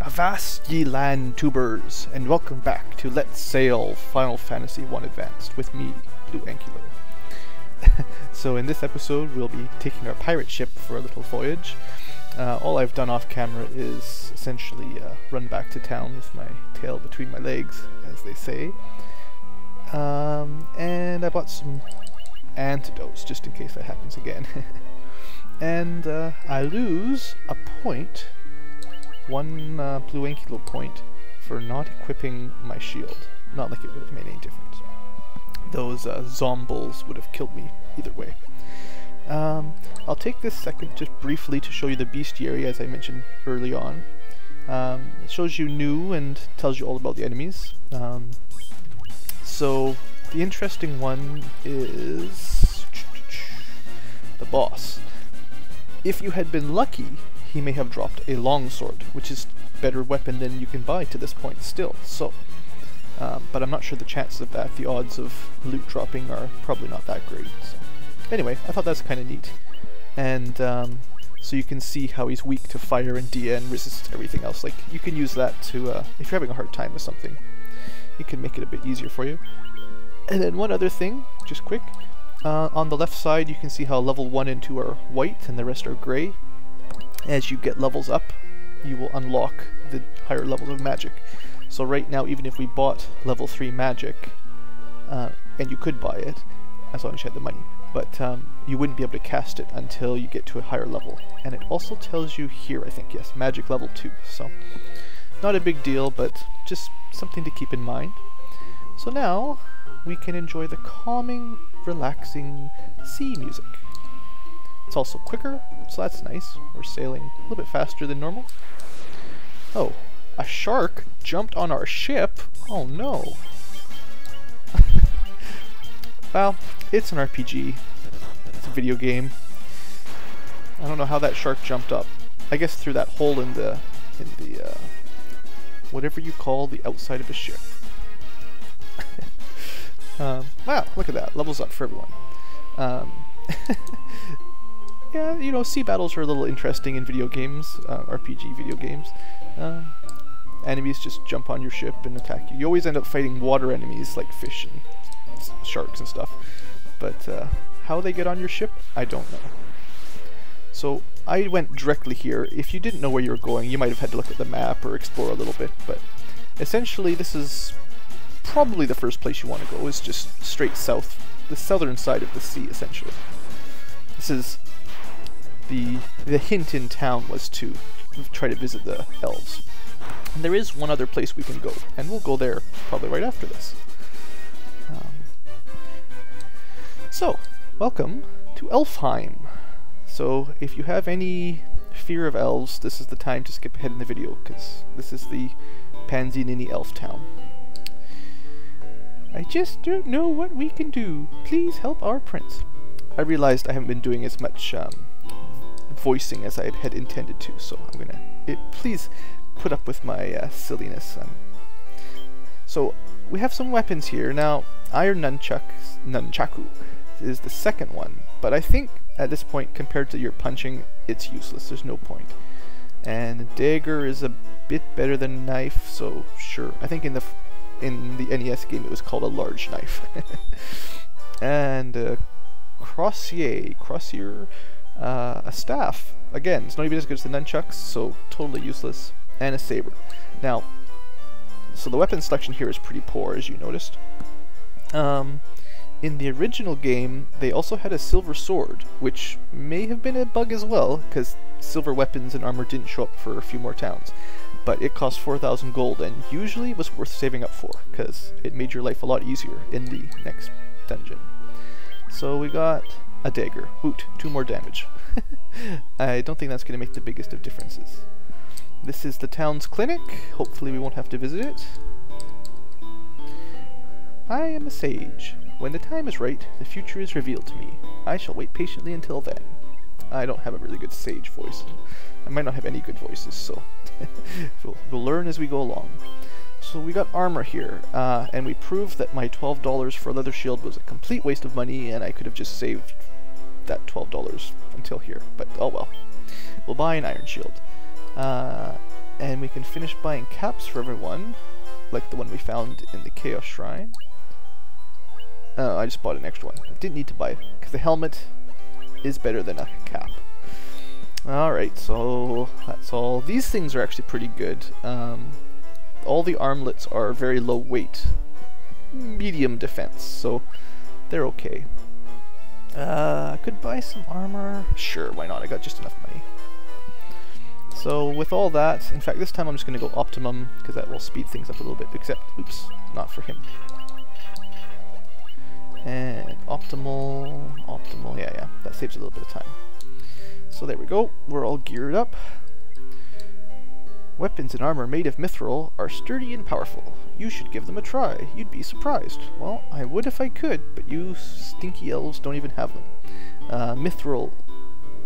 Avast ye land tubers, and welcome back to Let's Sail Final Fantasy I Advanced with me, BlueAnkylo. So in this episode we'll be taking our pirate ship for a little voyage. All I've done off camera is essentially run back to town with my tail between my legs, as they say. And I bought some antidotes just in case that happens again. And I lose a point, one BlueAnkylo point, for not equipping my shield. Not like it would have made any difference. Those zombies would have killed me either way. I'll take this second just briefly to show you the bestiary, as I mentioned early on. It shows you new and tells you all about the enemies. So the interesting one is the boss. If you had been lucky, he may have dropped a longsword, which is a better weapon than you can buy to this point still. So, but I'm not sure the chances of that. The odds of loot dropping are probably not that great. So. Anyway, I thought that's kind of neat. And so you can see how he's weak to fire and Dia and resists everything else. Like, you can use that to, if you're having a hard time with something, it can make it a bit easier for you. And then one other thing, just quick. On the left side you can see how level 1 and 2 are white and the rest are grey. As you get levels up, you will unlock the higher levels of magic. So right now, even if we bought level 3 magic, and you could buy it, as long as you had the money, but you wouldn't be able to cast it until you get to a higher level. And it also tells you here, I think, yes, magic level 2. So, not a big deal, but just something to keep in mind. So now, we can enjoy the calming, relaxing sea music. It's also quicker, so that's nice. We're sailing a little bit faster than normal. Oh, a shark jumped on our ship? Oh no. Well, it's an RPG. It's a video game. I don't know how that shark jumped up. I guess through that hole in the whatever you call the outside of a ship. Wow, look at that. Levels up for everyone. Yeah, you know, sea battles are a little interesting in video games, RPG video games. Enemies just jump on your ship and attack you. You always end up fighting water enemies like fish and sharks and stuff. But how they get on your ship, I don't know. So I went directly here. If you didn't know where you were going, you might have had to look at the map or explore a little bit. But essentially, this is probably the first place you want to go, is just straight south, the southern side of the sea, essentially. This is the hint in town was to try to visit the elves. And there is one other place we can go, and we'll go there probably right after this. So, welcome to Elfheim. So, if you have any fear of elves, this is the time to skip ahead in the video, because this is the Pansy Ninny Elf Town. I just don't know what we can do. Please help our prince. I realized I haven't been doing as much voicing as I had intended to, so I'm gonna... please put up with my silliness. So, we have some weapons here. Now, Iron Nunchaku is the second one, but I think at this point, compared to your punching, it's useless. There's no point. And dagger is a bit better than knife, so sure. I think in the NES game it was called a large knife. And crossier, a staff. Again, it's not even as good as the nunchucks, so totally useless. And a saber. Now, so the weapon selection here is pretty poor, as you noticed. In the original game, they also had a silver sword, which may have been a bug as well, because silver weapons and armor didn't show up for a few more towns. But it cost 4,000 gold, and usually was worth saving up for, because it made your life a lot easier in the next dungeon. So we got a dagger. Woot, 2 more damage. I don't think that's going to make the biggest of differences. This is the town's clinic. Hopefully we won't have to visit it. I am a sage. When the time is right, the future is revealed to me. I shall wait patiently until then. I don't have a really good sage voice. I might not have any good voices, so we'll learn as we go along. So we got armor here, and we proved that my $12 for a leather shield was a complete waste of money, and I could have just saved that $12 until here, but oh well. We'll buy an iron shield. And we can finish buying caps for everyone, like the one we found in the Chaos Shrine. Oh, I just bought an extra one. I didn't need to buy it, because the helmet is better than a cap. Alright, so that's all. These things are actually pretty good. All the armlets are very low weight, medium defense, so they're okay. I could buy some armor. Sure, why not? I got just enough money. So with all that, in fact this time I'm just going to go optimum, because that will speed things up a little bit, except, oops, not for him. And optimal, yeah, that saves a little bit of time. So there we go, we're all geared up. Weapons and armor made of mithril are sturdy and powerful. You should give them a try, you'd be surprised. Well, I would if I could, but you stinky elves don't even have them. Mithril,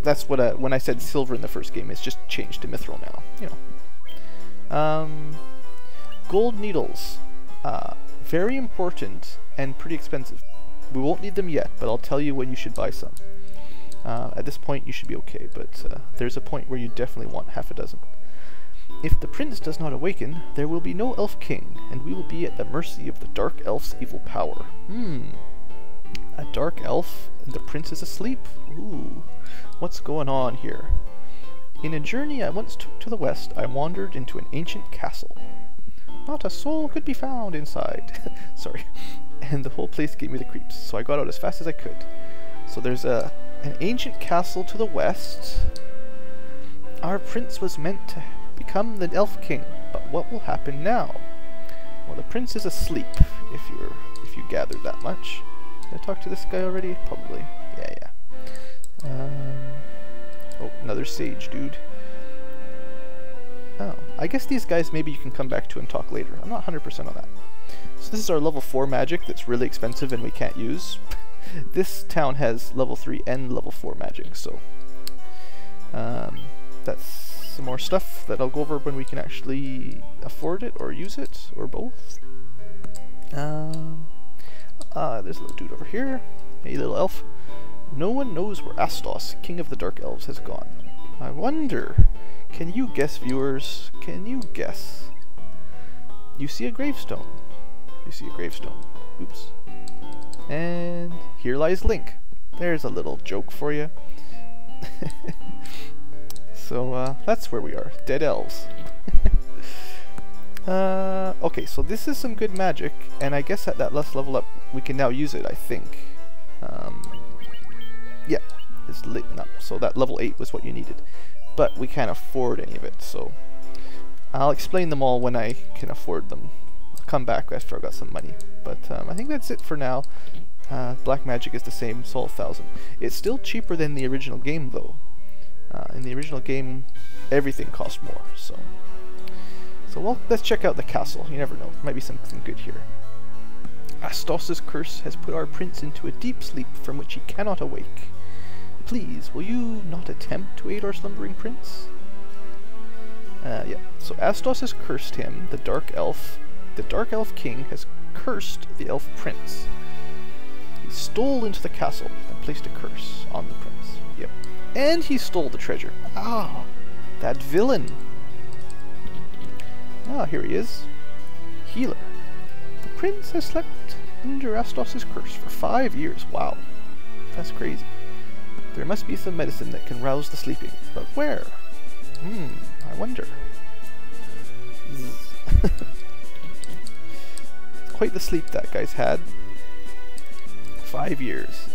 that's what when I said silver in the first game, it's just changed to mithril now, you know. Gold needles, very important and pretty expensive. We won't need them yet, but I'll tell you when you should buy some. At this point you should be okay, but there's a point where you definitely want half a dozen. If the prince does not awaken, there will be no elf king, and we will be at the mercy of the dark elf's evil power. A dark elf and the prince is asleep? Ooh, what's going on here? In a journey I once took to the west, I wandered into an ancient castle. Not a soul could be found inside. Sorry. And the whole place gave me the creeps, so I got out as fast as I could. So there's an ancient castle to the west. Our prince was meant to become the elf king, but what will happen now? Well, the prince is asleep, if you gathered that much. Did I talk to this guy already? Probably. Yeah. Oh, another sage dude. Oh, I guess these guys maybe you can come back to and talk later. I'm not 100% on that. So this is our level 4 magic that's really expensive and we can't use. This town has level 3 and level 4 magic, so that's some more stuff that I'll go over when we can actually afford it or use it, or both. There's a little dude over here. Hey, little elf. No one knows where Astos, king of the dark elves, has gone. I wonder, can you guess, viewers? Can you guess? You see a gravestone. You see a gravestone. Oops. And here lies Link. There's a little joke for you. So that's where we are. Dead elves. Okay, so this is some good magic, and I guess at that last level up we can now use it, I think. Yeah, it's lit up. So that level 8 was what you needed. But we can't afford any of it, so I'll explain them all when I can afford them. I'll come back after I've got some money. But I think that's it for now. Black magic is the same, it's all 1,000. It's still cheaper than the original game though. In the original game, everything cost more, so well, let's check out the castle. You never know, there might be something good here. Astos' curse has put our prince into a deep sleep from which he cannot awake. Please, will you not attempt to aid our slumbering prince? Yeah, so Astos has cursed him, the dark elf. The dark elf king has cursed the elf prince. He stole into the castle and placed a curse on the prince. Yep. And he stole the treasure. Ah, that villain. Ah, here he is. Healer. The prince has slept under Astos' curse for 5 years. Wow, that's crazy. There must be some medicine that can rouse the sleeping, but where? I wonder. Quite the sleep that guy's had. 5 years.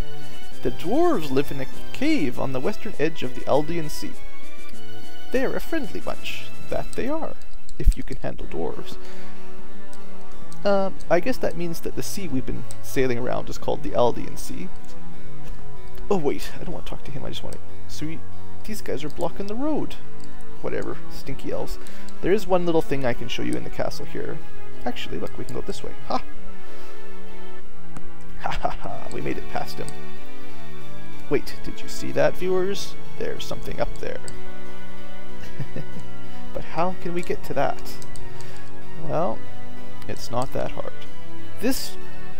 The dwarves live in a cave on the western edge of the Aldean Sea. They're a friendly bunch, that they are, if you can handle dwarves. I guess that means that the sea we've been sailing around is called the Aldean Sea. Oh wait, I don't want to talk to him, I just want to... Sweet, these guys are blocking the road. Whatever, stinky elves. There is one little thing I can show you in the castle here. Actually, look, we can go this way. Ha! Ha ha ha, we made it past him. Wait, did you see that, viewers? There's something up there. But how can we get to that? Well, it's not that hard. This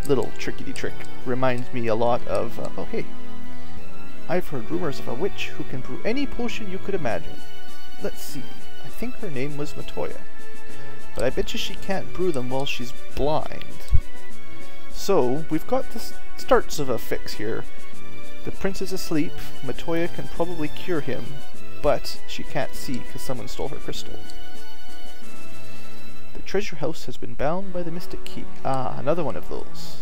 little trickety-trick reminds me a lot of... oh hey, I've heard rumors of a witch who can brew any potion you could imagine. Let's see, I think her name was Matoya. But I bet you she can't brew them while she's blind. So, we've got the starts of a fix here. The prince is asleep, Matoya can probably cure him, but she can't see because someone stole her crystal. The treasure house has been bound by the mystic key. Ah, another one of those.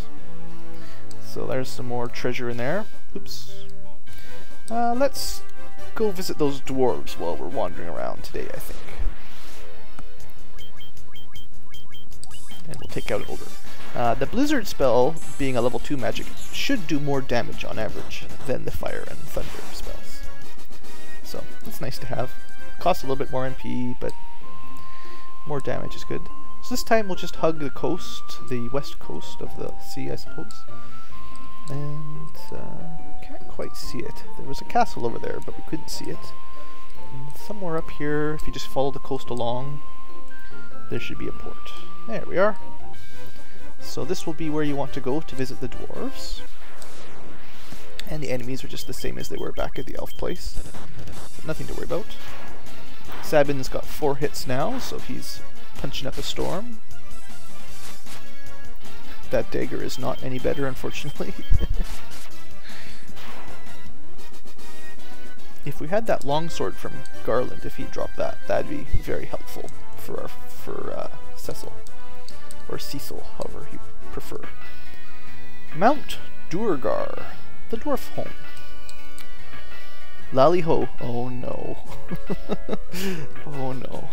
So there's some more treasure in there. Oops. Let's go visit those dwarves while we're wandering around today, I think. And we'll take out an ogre. The blizzard spell, being a level 2 magic, should do more damage on average than the fire and thunder spells. So, it's nice to have. Costs a little bit more MP, but more damage is good. So this time we'll just hug the coast, the west coast of the sea, I suppose. And, can't quite see it. There was a castle over there, but we couldn't see it. And somewhere up here, if you just follow the coast along, there should be a port. There we are. So this will be where you want to go to visit the dwarves. And the enemies are just the same as they were back at the elf place. So nothing to worry about. Sabin's got 4 hits now, so he's punching up a storm. That dagger is not any better, unfortunately. If we had that longsword from Garland, if he dropped that, that'd be very helpful for Cecil. Or Cecil, however you prefer. Mount Duergar, the dwarf home. Lally-ho. Oh no. Oh no.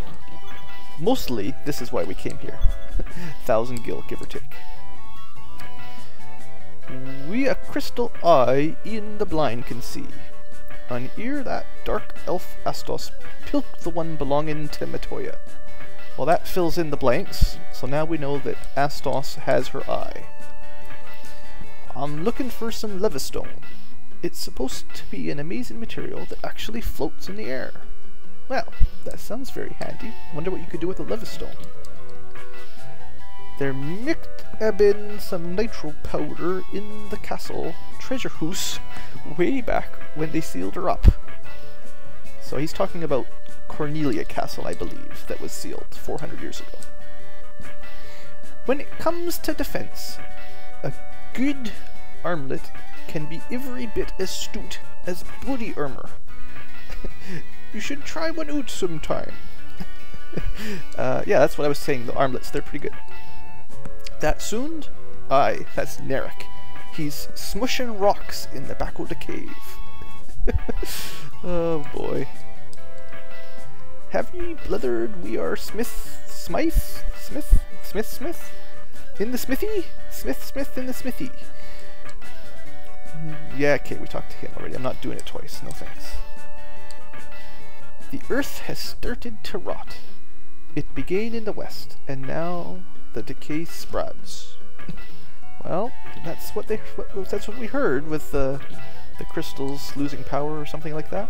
Mostly, this is why we came here. 1,000 gil, give or take. We a crystal eye in the blind can see. On ear that dark elf Astos pilked the one belonging to Matoya. Well, that fills in the blanks, so now we know that Astos has her eye. I'm looking for some levistone. It's supposed to be an amazing material that actually floats in the air. Well, that sounds very handy. Wonder what you could do with a levistone. There micht have been some nitro powder in the castle treasure house way back when they sealed her up. So he's talking about Cornelia Castle, I believe, that was sealed 400 years ago. When it comes to defense, a good armlet can be every bit as astute as bloody armor. You should try one out sometime. Yeah, that's what I was saying, the armlets, they're pretty good. That Sund? Aye, that's Narek. He's smushing rocks in the back of the cave. Oh boy. Have ye blithered we are Smith in the smithy? Smith in the smithy. Yeah, okay, we talked to him already. I'm not doing it twice, no thanks. The earth has started to rot. It began in the west, and now the decay spreads. Well, that's what we heard with the crystals losing power or something like that.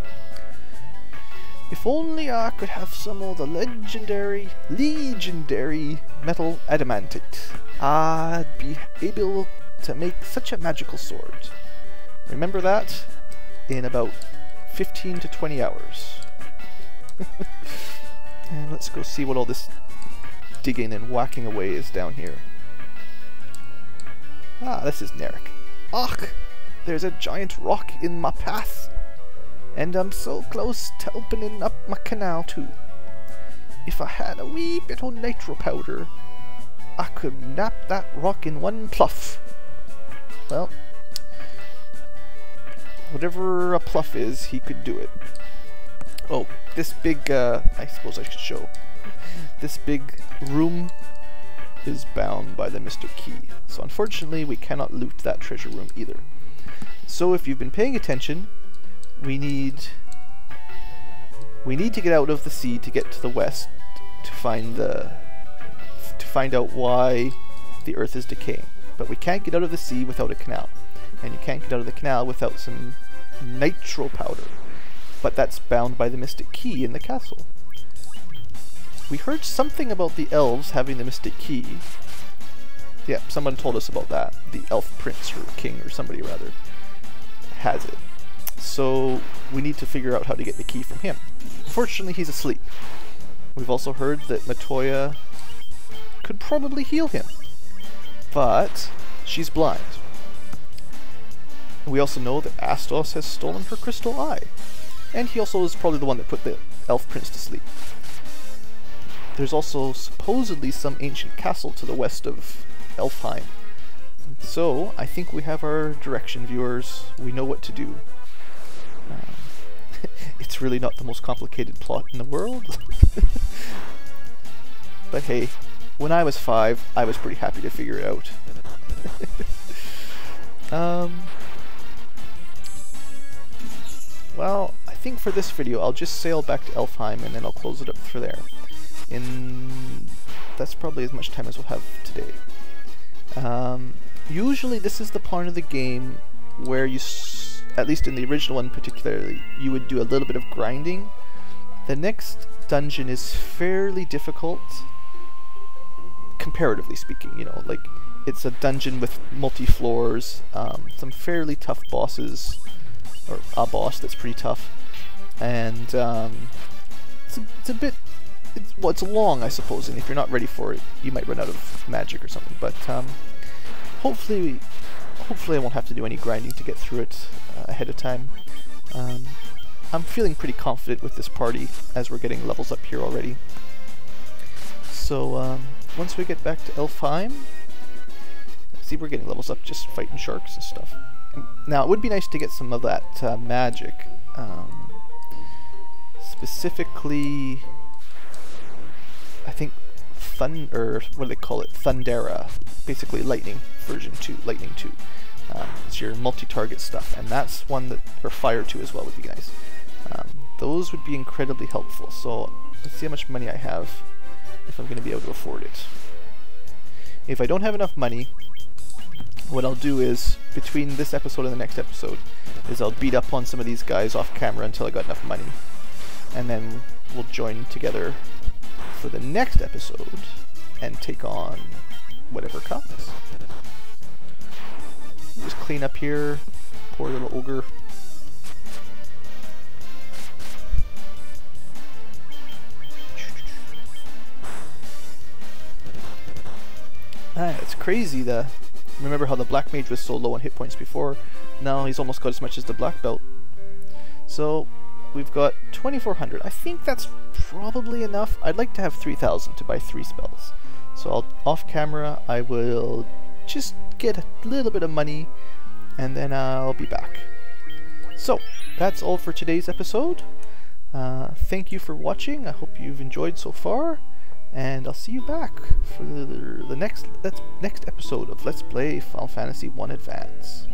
If only I could have some of the legendary metal adamantite, I'd be able to make such a magical sword. Remember that in about 15 to 20 hours. And let's go see what all this digging and whacking away is down here. Ah, this is Narek. Ach, there's a giant rock in my path. And I'm so close to opening up my canal too. If I had a wee bit of nitro powder, I could nap that rock in one pluff. Well, whatever a pluff is, he could do it. Oh, this big, I suppose I should show. This big room is bound by the Mystic Key. So unfortunately, we cannot loot that treasure room either. So if you've been paying attention, we need to get out of the sea to get to the west to find out why the earth is decaying. But we can't get out of the sea without a canal, and you can't get out of the canal without some nitro powder. But that's bound by the Mystic Key in the castle. We heard something about the elves having the Mystic Key. Yeah, someone told us about that. The elf prince or king or somebody rather has it. So we need to figure out how to get the key from him. Fortunately, he's asleep. We've also heard that Matoya could probably heal him, but she's blind. We also know that Astos has stolen her crystal eye, and he also is probably the one that put the elf prince to sleep. There's also supposedly some ancient castle to the west of Elfheim. So, I think we have our direction, viewers. We know what to do. It's really not the most complicated plot in the world. But hey, when I was 5, I was pretty happy to figure it out. Well, I think for this video I'll just sail back to Elfheim and then I'll close it up for there. That's probably as much time as we'll have today. Usually this is the part of the game where you, at least in the original one particularly, you would do a little bit of grinding. The next dungeon is fairly difficult, comparatively speaking, you know, like it's a dungeon with multi-floors, some fairly tough bosses, or a boss that's pretty tough, and it's a bit, well, it's long, I suppose, and if you're not ready for it, you might run out of magic or something, but hopefully I won't have to do any grinding to get through it ahead of time. I'm feeling pretty confident with this party as we're getting levels up here already. So once we get back to Elfheim, see, we're getting levels up just fighting sharks and stuff. Now it would be nice to get some of that magic, specifically I think what do they call it? Thundera, basically Lightning version 2, Lightning 2. It's your multi-target stuff, and that's one that, or Fire 2 as well would be nice. Those would be incredibly helpful, so let's see how much money I have, if I'm going to be able to afford it. If I don't have enough money, what I'll do is, between this episode and the next episode, is I'll beat up on some of these guys off camera until I got enough money, and then we'll join together for the next episode and take on whatever comes. Just clean up here, poor little ogre. It's crazy. Remember how the black mage was so low on hit points before? Now he's almost got as much as the black belt. So we've got 2,400. I think that's probably enough. I'd like to have 3,000 to buy 3 spells. So off camera I will just get a little bit of money and then I'll be back. So that's all for today's episode. Thank you for watching. I hope you've enjoyed so far, and I'll see you back for the next episode of Let's Play Final Fantasy 1 Advance.